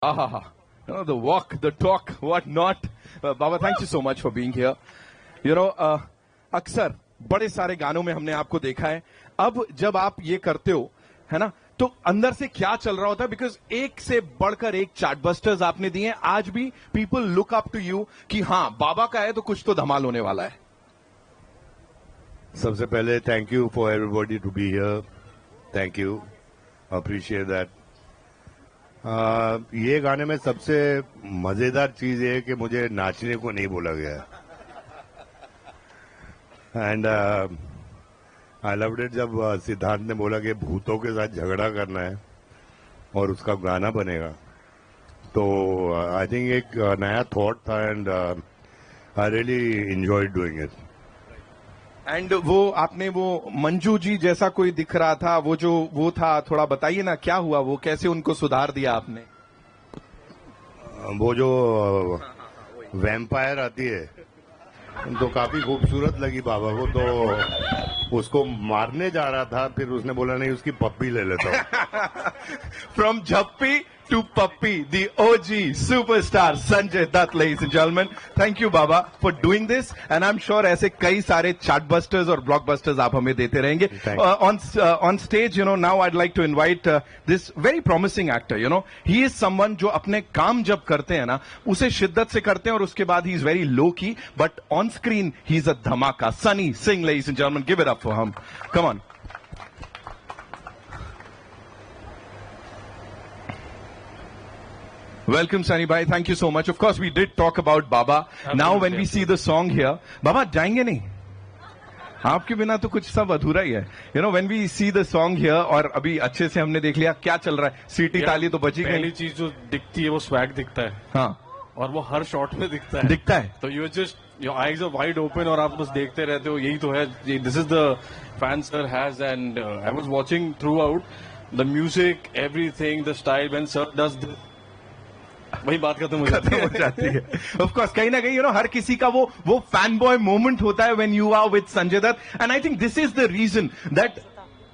Ah, the walk, the talk, what not. Baba, thank you so much for being here. अक्सर बड़े सारे गानों में हमने आपको देखा है. अब जब आप ये करते हो, है ना, तो अंदर से क्या चल रहा होता है? बिकॉज एक से बढ़कर एक चार्टबस्टर्स आपने दिए हैं. आज भी people look up to you कि हाँ, बाबा का है तो कुछ तो धमाल होने वाला है. सबसे पहले thank you for everybody to be here. Thank you, appreciate that. ये गाने में सबसे मजेदार चीज ये है कि मुझे नाचने को नहीं बोला गया. एंड आई लव्ड इट जब सिद्धांत ने बोला कि भूतों के साथ झगड़ा करना है और उसका गाना बनेगा. तो आई थिंक एक नया थॉट था and I really enjoyed doing it. And वो आपने वो मंजू जी जैसा कोई दिख रहा था, वो था, थोड़ा बताइए ना क्या हुआ, वो कैसे उनको सुधार दिया आपने? वो जो वैम्पायर आती है तो काफी खूबसूरत लगी बाबा को, तो उसको मारने जा रहा था, फिर उसने बोला नहीं उसकी पप्पी ले लेता हूं. From jhappi to Puppy, the OG superstar Sanjay Dutt, ladies and gentlemen. Thank you, Baba, for doing this. And I'm sure ऐसे कई सारे chartbusters और blockbusters आप हमें देते रहेंगे. On stage, now I'd like to invite this very promising actor. He is someone जो अपने काम जब करते हैं ना, उसे शिद्दत से करते हैं और उसके बाद he is very low key, but on screen he is a dhamaka. Sunny Singh, ladies and gentlemen, give it up for him. Come on. Welcome, Sunny Bhai. Thank you so much. Of course, we did talk about Baba. Now, when we see the song here, Baba, जाएंगे नहीं? आपके बिना तो कुछ सब अधूरा ही है. When we see the song here, और अभी अच्छे से हमने देख लिया क्या चल रहा है. सीटी ताली तो बची गई. पहली चीज जो दिखती है वो स्वैग दिखता है. हाँ. और वो हर शॉट में दिखता है. तो you just your eyes are wide open और आप बस देखते रहते हो. यही तो है. This is the fan sir has and I was watching throughout the music, everything, the style. When sir does this, वही बात खत्म हो जाती है. ऑफ कोर्स कहीं ना कहीं हर किसी का वो फैन बॉय मोमेंट होता है when you are with Sanjay Dutt. And I think this is the reason that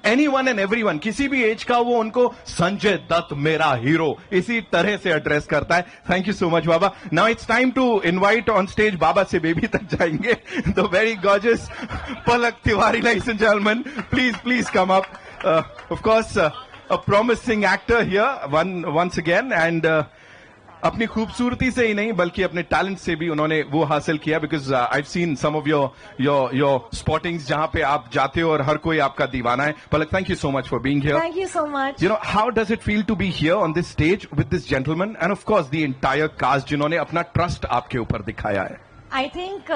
anyone and everyone, किसी भी एज का, वो उनको संजय दत्त मेरा हीरो इसी तरह से एड्रेस करता है. Thank you so much Baba. Now it's time to invite on stage, बाबा से बेबी तक जाएंगे, the very gorgeous Palak Tiwari, ladies and gentleman, please come up. Of course a promising actor here once again, and अपनी खूबसूरती से ही नहीं बल्कि अपने टैलेंट से भी उन्होंने वो हासिल किया. Because I seen some of your spottings जहां पे आप जाते हो और हर कोई आपका दीवाना है. Palak, thank you so much for being here. Thank you so much. How does it feel to be here on this stage with this gentleman and of course the entire cast जिन्होंने अपना ट्रस्ट आपके ऊपर दिखाया है? I think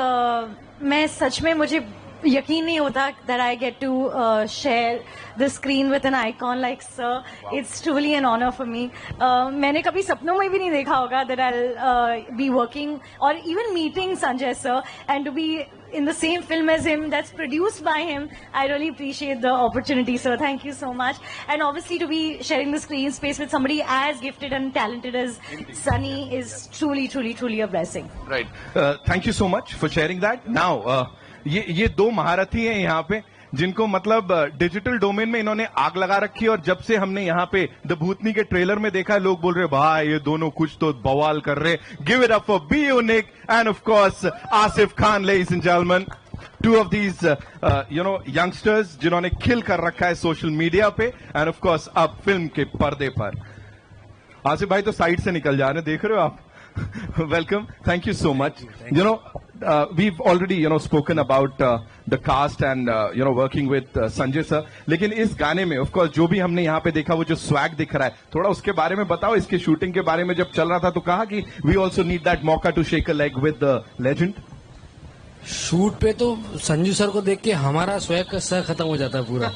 मैं सच में, मुझे यकीन नहीं होता that I get to share the screen with an icon like sir. It's truly an honor for me. मैंने कभी सपनों में भी नहीं देखा होगा that I'll be working or even meeting Sanjay sir and to be in the same film as him, that's produced by him. I really appreciate the opportunity, sir. Thank you so much. And obviously to be sharing the screen space with somebody as gifted and talented as Sunny is truly a blessing. Right. Thank you so much for sharing that. Now, ये दो महारथी हैं यहाँ पे जिनको मतलब digital domain में इन्होंने आग लगा रखी है. और जब से हमने यहाँ पे द भूतनी के ट्रेलर में देखा है, लोग बोल रहे भाई ये दोनों कुछ तो बवाल कर रहे. Give it up for be unique and of course Asif Khan, ladies and gentleman. Two of these youngsters जिन्होंने खिल कर रखा है सोशल मीडिया पे एंड ऑफ कोर्स अब फिल्म के पर्दे पर. आसिफ भाई तो साइड से निकल जा रहे हैं, देख रहे हो आप. Welcome. Thank you so much. We've already, spoken about the cast and, working with Sanjay sir. लेकिन इस गाने में, of course, जो भी हमने यहाँ पे देखा, वो जो swag दिख रहा है, थोड़ा उसके बारे में बताओ. इसके शूटिंग के बारे में जब चल रहा था तो कहा कि we also need that मौका to shake a leg with the legend. Shoot पे तो संजू सर को देख के हमारा स्वैग का सर खत्म हो जाता है पूरा.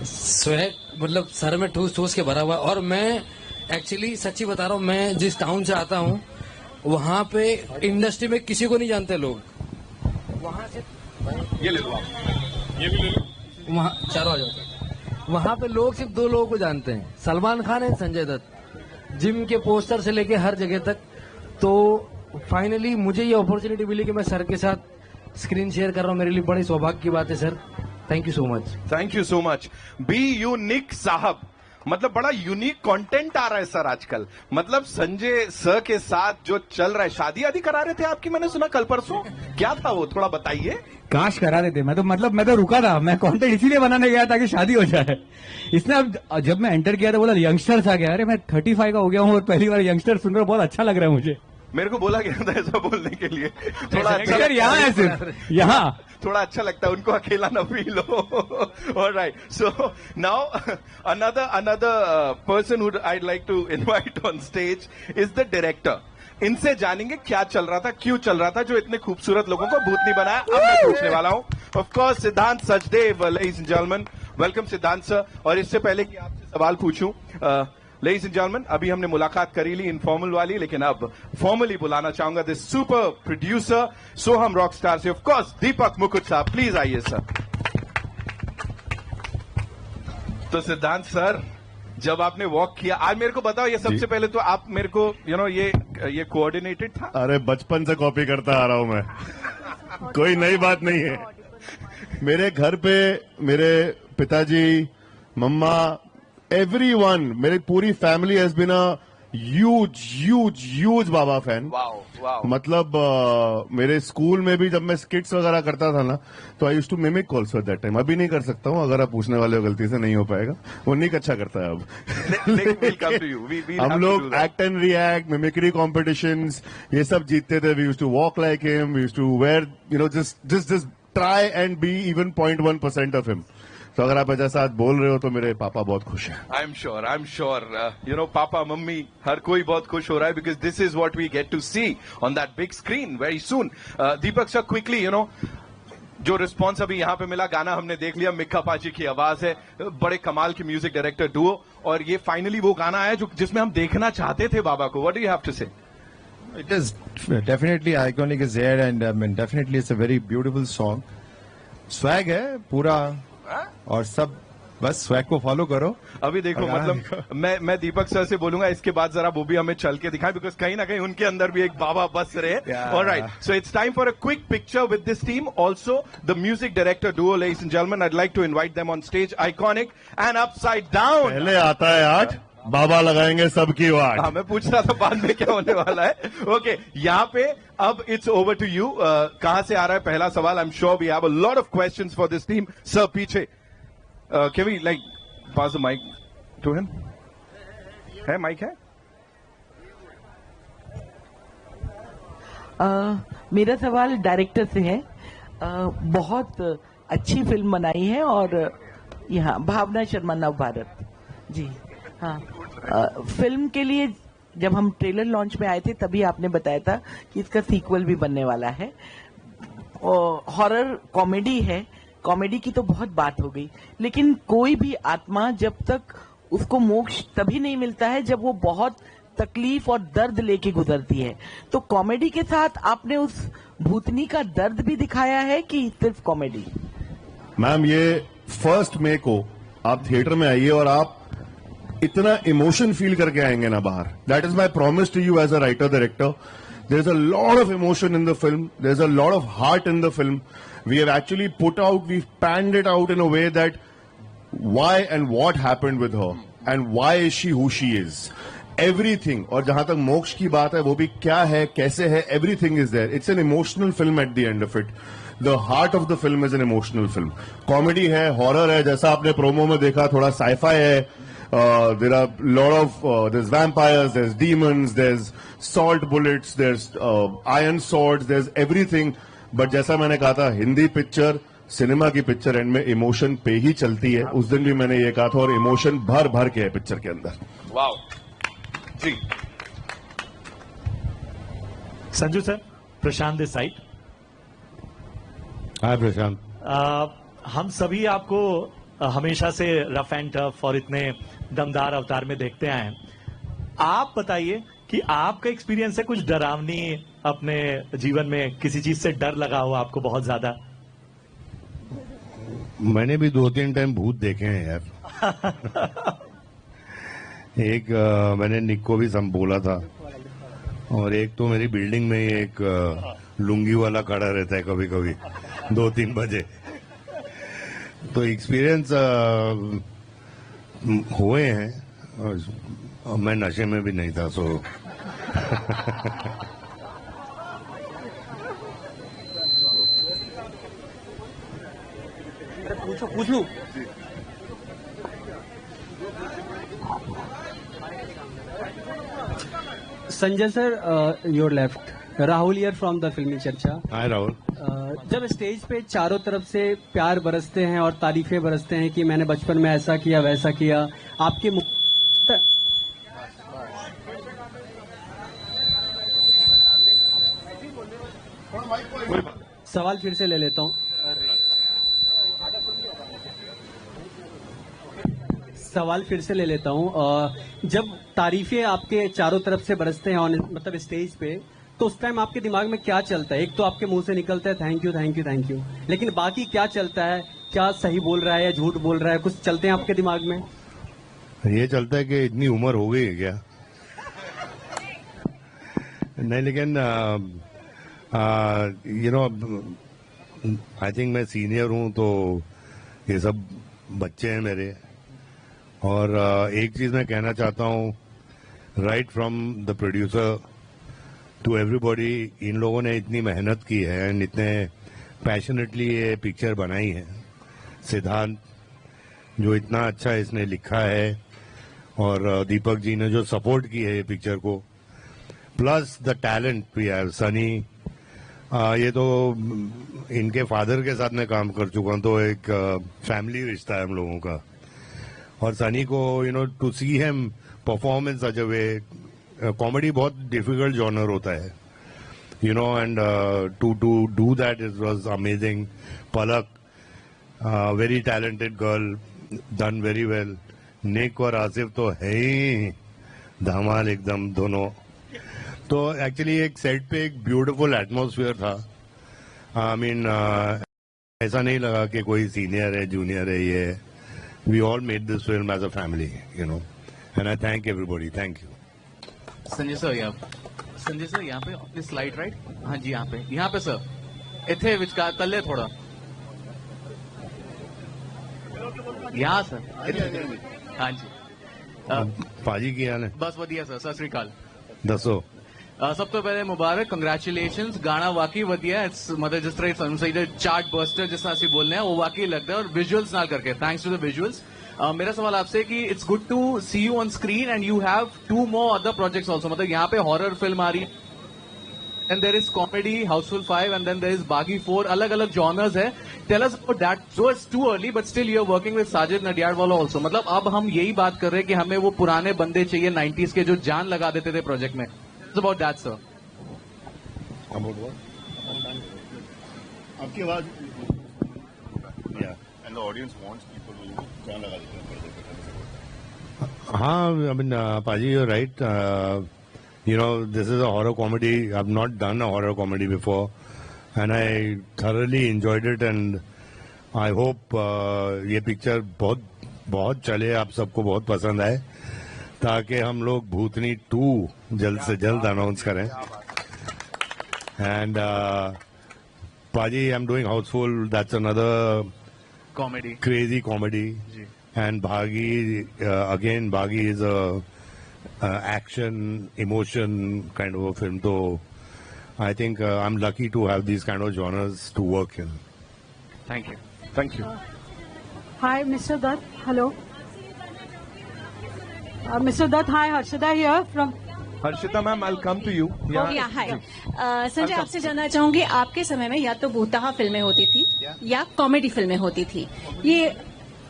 स्वैग मतलब सर में ठूस ठूस के भरा हुआ. और मैं एक्चुअली सच्ची बता रहा हूँ, मैं जिस टाउन से आता हूँ वहाँ पे इंडस्ट्री में किसी को नहीं जानते लोग. वहाँ से ये ले लो आप, ये भी ले लो. वहाँ चारों आ जाओ. वहाँ पे लोग सिर्फ दो लोगों को जानते हैं, सलमान खान है, संजय दत्त. जिम के पोस्टर से लेके हर जगह तक. तो फाइनली मुझे ये अपॉर्चुनिटी मिली कि मैं सर के साथ स्क्रीन शेयर कर रहा हूँ. मेरे लिए बड़ी सौभाग्य की बात है sir. Thank you so much. Thank you so much. Be unique साहब, मतलब बड़ा यूनिक कंटेंट आ रहा है सर आजकल। मतलब संजय सर के साथ जो चल रहा है, शादी आदि करा रहे थे आपकी, मैंने सुना कल परसों, क्या था वो, थोड़ा बताइए। काश करा रहे थे। मैं तो रुका था, मैं कंटेंट इसीलिए बनाने गया ताकि शादी हो जाए। इसने अब जब मैं एंटर किया था बोला यंगस्टर आ गया। अरे मैं 35 का हो गया हूँ और पहली बार यंगस्टर सुन रहा हूँ, बहुत अच्छा लग रहा है मुझे। मेरे को बोला गया था ऐसा बोलने के लिए, थोड़ा अच्छा अगर यहाँ है सिर्फ यहाँ थोड़ा अच्छा लगता है उनको, अकेला ना फील हो। Alright, so now another person who I'd like to invite on stage is the director. इनसे जानेंगे क्या चल रहा था, क्यों चल रहा था, जो इतने खूबसूरत लोगों को भूतनी बनाया। अब मैं पूछने वाला हूं, ऑफ कोर्स सिद्धांत Sachdev, ladies and gentleman, welcome सिद्धांत सर। और इससे पहले कि आपसे सवाल पूछूं, लेडीज एंड जेंटलमैन, अभी हमने मुलाकात करी ली इनफॉर्मल वाली, लेकिन अब फॉर्मली बुलाना चाहूंगा this super producer Soham Rockstar से, ऑफ कोर्स दीपक मुकुट साहब, प्लीज आइए सर। तो सिद्धांत सर, जब आपने वॉक किया, आज मेरे को बताओ, ये सबसे पहले तो आप मेरे को ये कोऑर्डिनेटेड था? अरे बचपन से कॉपी करता आ रहा हूं मैं, कोई नई बात नहीं है। मेरे घर पे मेरे पिताजी, मम्मा, एवरीवन, मेरी पूरी family has been a huge Baba fan. Wow. मतलब मेरे स्कूल में भी जब मैं स्किट्स वगैरह करता था ना, तो I used to mimic also at that time. अभी नहीं कर सकता हूँ, अगर आप पूछने वाले हो, गलती से नहीं हो पाएगा। वो निक अच्छा करता है अब। हम लोग act and react, mimicry competitions, ये सब जीतते थे। We used to walk like him, we used to wear just try and be even 0.1% of him. तो अगर आप ऐसा साथ बोल रहे हो तो मेरे पापा बहुत खुश हैं। आई एम श्योर पापा मम्मी हर कोई बहुत खुश हो रहा है, because this is what we get to see on that big screen very soon. Deepak sir, quickly जो रिस्पॉन्स अभी यहाँ पे मिला, गाना हमने देख लिया, मिक्का पाजी की आवाज है, बड़े कमाल की म्यूजिक डायरेक्टर डुओ, और ये फाइनली वो गाना है जो जिसमें हम देखना चाहते थे बाबा को। What do you have to say? It is definitely iconic is there, and I mean definitely it's a very beautiful song. Swag है पूरा, और सब बस स्वैग को फॉलो करो। अभी देखो, मतलब मैं दीपक सर से बोलूंगा इसके बाद जरा वो भी हमें चल के दिखाएं, बिकॉज कहीं ना कहीं उनके अंदर भी एक बाबा बस रहे। Alright, so it's time for a quick picture with this team, also the music director Duo, ladies and gentleman, I'd like to invite them on stage, iconic and upside down. पहले आता है आठ, बाबा लगाएंगे सबकी वाट। हाँ, मैं पूछ रहा था बाद में क्या होने वाला है। ओके, यहाँ पे अब इट्स ओवर टू यू। कहां से आ रहा है पहला सवाल? I am sure we have a lot of questions for this team. Sir पीछे, can we like pass the mic to him? है माइक है? मेरा सवाल डायरेक्टर से है। बहुत अच्छी फिल्म बनाई है, और यहाँ भावना शर्मा नव भारत जी। हाँ, फिल्म के लिए जब हम ट्रेलर लॉन्च में आए थे तभी आपने बताया था कि इसका सीक्वल भी बनने वाला है। हॉरर कॉमेडी है, कॉमेडी की तो बहुत बात हो गई, लेकिन कोई भी आत्मा जब तक उसको मोक्ष तभी नहीं मिलता है जब वो बहुत तकलीफ और दर्द लेके गुजरती है। तो कॉमेडी के साथ आपने उस भूतनी का दर्द भी दिखाया है कि सिर्फ कॉमेडी? मैम, ये 1 मई को आप थिएटर में आइए और आप इतना इमोशन फील करके आएंगे ना बाहर। That is my promise to you as a writer director. There is a lot of emotion in the film, there is a lot of heart in the film. We have actually put out, we've panned it out in a way that why and what happened with her and why is she who she is. Everything, और जहां तक मोक्ष की बात है वो भी क्या है, कैसे है, everything is there. It's an emotional film at the end of it. The heart of the film is an emotional film. Comedy है, horror है, जैसा आपने प्रोमो में देखा, थोड़ा sci-fi है. There are a lot of, there's vampires, there's demons, there's salt bullets, there's iron swords, there's everything. But जैसा मैंने कहा था, हिंदी पिक्चर, सिनेमा की पिक्चर एंड में इमोशन पे ही चलती है. उस दिन भी मैंने ये कहा था, और इमोशन भर भर के है पिक्चर के अंदर. Wow ji. Sanju sir, Prashant this side. Hi Prashant. हम सभी आपको हमेशा से रफ एंड टफ और इतने दमदार अवतार में देखते आए हैं. आप बताइए कि आपका एक्सपीरियंस है कुछ डरावनी अपने जीवन में, किसी चीज से डर लगा हो आपको बहुत ज्यादा? मैंने भी 2-3 टाइम भूत देखे हैं यार. एक मैंने निक को भी बोला था, और एक तो मेरी बिल्डिंग में ही एक लुंगी वाला खड़ा रहता है कभी कभी 2-3 बजे. तो एक्सपीरियंस हुए हैं और मैं नशे में भी नहीं था, सो पूछ लूं। Sanjay sir, your left, Rahul here from the फिल्मी चर्चा। हाय राहुल। जब स्टेज पे चारों तरफ से प्यार बरसते हैं और तारीफें बरसते हैं कि मैंने बचपन में ऐसा किया वैसा किया, आपके मुख सवाल फिर से ले लेता हूँ। सवाल फिर से ले लेता हूँ। जब तारीफें आपके चारों तरफ से बरसते हैं मतलब स्टेज पे, तो उस टाइम आपके दिमाग में क्या चलता है? एक तो आपके मुंह से निकलता है thank you thank you thank you, लेकिन बाकी क्या चलता है? क्या सही बोल रहा है या झूठ बोल रहा है? कुछ चलते हैं आपके दिमाग में? ये चलता है कि इतनी उम्र हो गई है क्या? नहीं, लेकिन यू नो, आई थिंक मैं सीनियर हूं, तो ये सब बच्चे हैं मेरे। और एक चीज मैं कहना चाहता हूं, right from the producer to everybody, इन लोगों ने इतनी मेहनत की है एंड इतने पैशनेटली ये पिक्चर बनाई है। सिद्धांत जो इतना अच्छा इसने लिखा है, और दीपक जी ने जो सपोर्ट की है ये पिक्चर को, plus the talent we have, Sunny, ये तो इनके फादर के साथ मैं काम कर चुका हूं, तो एक फैमिली रिश्ता है हम लोगों का। और सनी को you know to see him perform in such a way, comedy बहुत डिफिकल्ट जॉनर होता है, you know, and to do that it was amazing. Palak, very talented girl, done very well. Nick और आसिफ तो है ही धमाल एकदम दोनों। तो एक्चुअली एक सेट पे एक ब्यूटीफुल एटमॉस्फेयर था। आई मीन ऐसा नहीं लगा कि कोई सीनियर है जूनियर है, ये we all made this film as a family, you know, and I thank everybody. Thank you. Sanjay sir यहाँ पे अपनी स्लाइड राइट, हाँ जी यहाँ पे सर, इथे विचकार तले थोड़ा, यहाँ सर, हाँ जी। पाजी की हाल है? बस वधिया सर, सत श्री अकाल। दसो। सब तो पहले मुबारक, कंग्रेचुलेशंस। गाना वाकई वधिया है, मतलब जिस तरह फिल्म सही चार्ट बस्टर जिस तरह असं बोलने हैं वो वाकई लगता है, और विजुअल्स नाल करके, थैंक्स टू द विजुअल्स। मेरा सवाल आपसे कि it's good to see you on screen and you have 2 more other projects also, मतलब यहाँ पे हॉरर फिल्म आ रही है, and there is comedy Housefull 5 and then there is Baaghi 4, अलग अलग जॉनर्स है। Tell us about that. So it's too early but still you are working with Sajid Nadiadwala also, मतलब अब हम यही बात कर रहे हैं कि हमें वो पुराने बंदे चाहिए 90s के जो जान लगा देते थे प्रोजेक्ट में। About that sir. आपकी आवाज, and the audience wants people to जान लगा देते हैं। हाँ, I mean paaji, you are right. You know, this is a horror comedy. I've not done a horror comedy before, and I thoroughly enjoyed it. And I hope ये picture बहुत चले, आप सबको बहुत पसंद आए, ताकि हम लोग भूतनी 2 जल्द से जल्द अनाउंस करें। And पाजी, I'm doing Houseful. That's another comedy, crazy comedy. And Bhagi, again, Bhagi is a action, emotion kind of a film. So I think I'm lucky to have these kind of genres to work in. Thank you. Thank you. Hi, Mr. Dutt. Hello. Mr. Dutt, hi, Harshita here from... Harshita ma'am, I'll come to you. हाय संजय, आपसे जानना चाहूंगी, आपके समय में या तो भूतहा फिल्में होती थी या कॉमेडी फिल्में होती थी, ये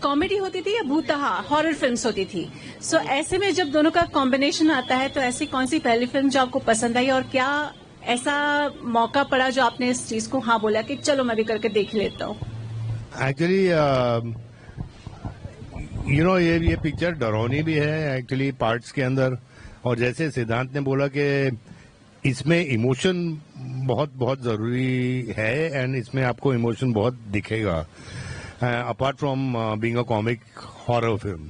कॉमेडी होती थी या भूतहा हॉरर फिल्म्स होती थी? सो ऐसे में जब दोनों का कॉम्बिनेशन आता है, तो ऐसी कौन सी पहली फिल्म जो आपको पसंद आई, और क्या ऐसा मौका पड़ा जो आपने इस चीज को हाँ बोला कि चलो मैं भी करके देख लेता हूँ? एक्चुअली यू नो, ये पिक्चर डरावनी भी है एक्चुअली पार्ट्स के अंदर, और जैसे सिद्धांत ने बोला कि इसमें इमोशन बहुत जरूरी है, एंड इसमें आपको इमोशन बहुत दिखेगा, apart from being a comic horror film.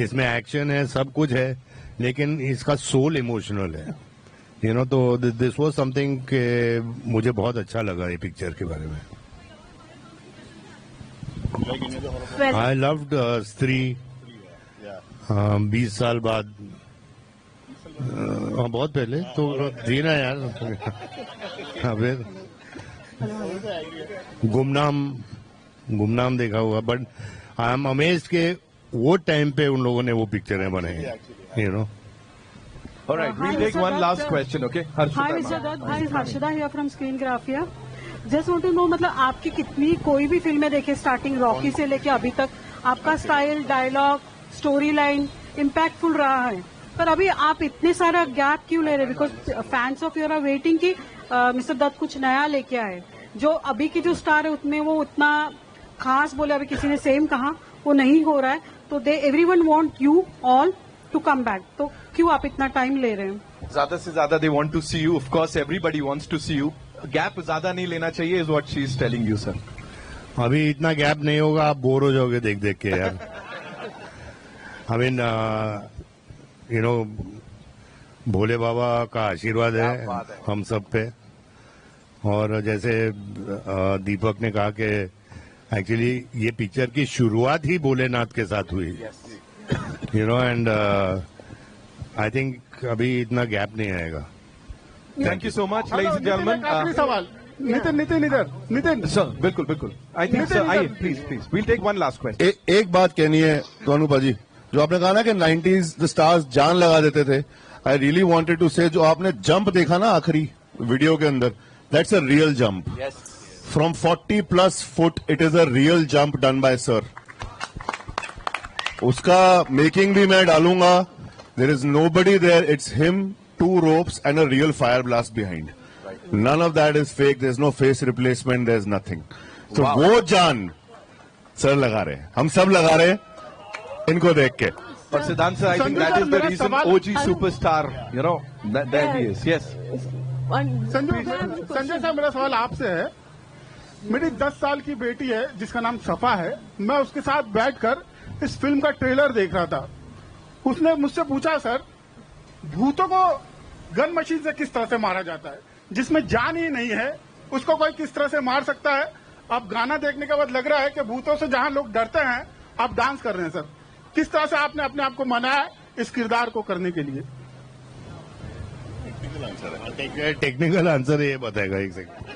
इसमें एक्शन है, सब कुछ है, लेकिन इसका सोल इमोशनल है, यू नो। तो दिस वाज समथिंग के मुझे बहुत अच्छा लगा ये पिक्चर के बारे में। I loved Stree. 20 साल बाद बहुत पहले तो जीना यार। अबे गुमनाम देखा हुआ, बट आई एम अमेज्ड के वो टाइम पे उन लोगों ने वो पिक्चरें बनाई, you know. All right, we'll take one last question, okay? Hi, Mr. Dutt. Hi, Harshada here from Screen Graphia. Just want to know, मतलब आपकी कितनी कोई भी फिल्में देखे स्टार्टिंग रॉकी से लेके अभी तक, आपका style, dialogue, story line impactful रहा है, पर अभी आप इतने सारा गैप क्यों ले रहे? Because fans of your are waiting कि मिस्टर दत्त कुछ नया लेके आए। जो अभी की जो स्टार है उतने वो उतना खास बोले, अभी किसी ने सेम कहा, वो नहीं हो रहा है, तो they everyone want you all to come back, तो क्यों आप इतना टाइम ले रहे हैं? ज्यादा से ज्यादा they want to see you, of course everybody wants to see you, gap ज्यादा नहीं लेना चाहिए is what she is telling you sir. अभी इतना गैप नहीं होगा, आप बोर हो जाओगे देख देख के यार। आई मीन यू नो, भोले बाबा का आशीर्वाद है हम सब पे, और जैसे दीपक ने कहा कि एक्चुअली ये पिक्चर की शुरुआत ही भोलेनाथ के साथ हुई, you know, and I think अभी इतना गैप नहीं आएगा। Thank you so much ladies and gentleman. आखिरी सवाल, नितिन सर बिल्कुल आई थिंक सर आइए please we'll take one last question. एक बात कहनी है तो अनुपा जी, जो आपने कहा ना कि 90s द स्टार्स जान लगा देते थे, आई रियली वांटेड टू से, जो आपने जंप देखा ना आखिरी वीडियो के अंदर, that's a real jump from 40+ foot, it is a real jump done by sir. उसका मेकिंग भी मैं डालूंगा, there is nobody there, it's him, 2 ropes and a real fire blast behind. None of that is fake. There's no face replacement. There's nothing. So वो जान sir लगा रहे हैं, हम सब लगा रहे हैं इनको देख के। और Siddhant sir, I think that is the reason OG superstar, you know, that he is. Yes Sanjay sahab, मेरा सवाल आपसे है। मेरी 10 साल की बेटी है जिसका नाम सफा है, मैं उसके साथ बैठकर इस फिल्म का ट्रेलर देख रहा था। उसने मुझसे पूछा, सर भूतों को गन मशीन से किस तरह से मारा जाता है, जिसमें जान ही नहीं है उसको कोई किस तरह से मार सकता है? अब गाना देखने के बाद लग रहा है कि भूतों से जहां लोग डरते हैं आप डांस कर रहे हैं। सर किस तरह से आपने अपने आप को मनाया इस किरदार को करने के लिए? टेक्निकल आंसर ये बताएगा, एक सेकंड।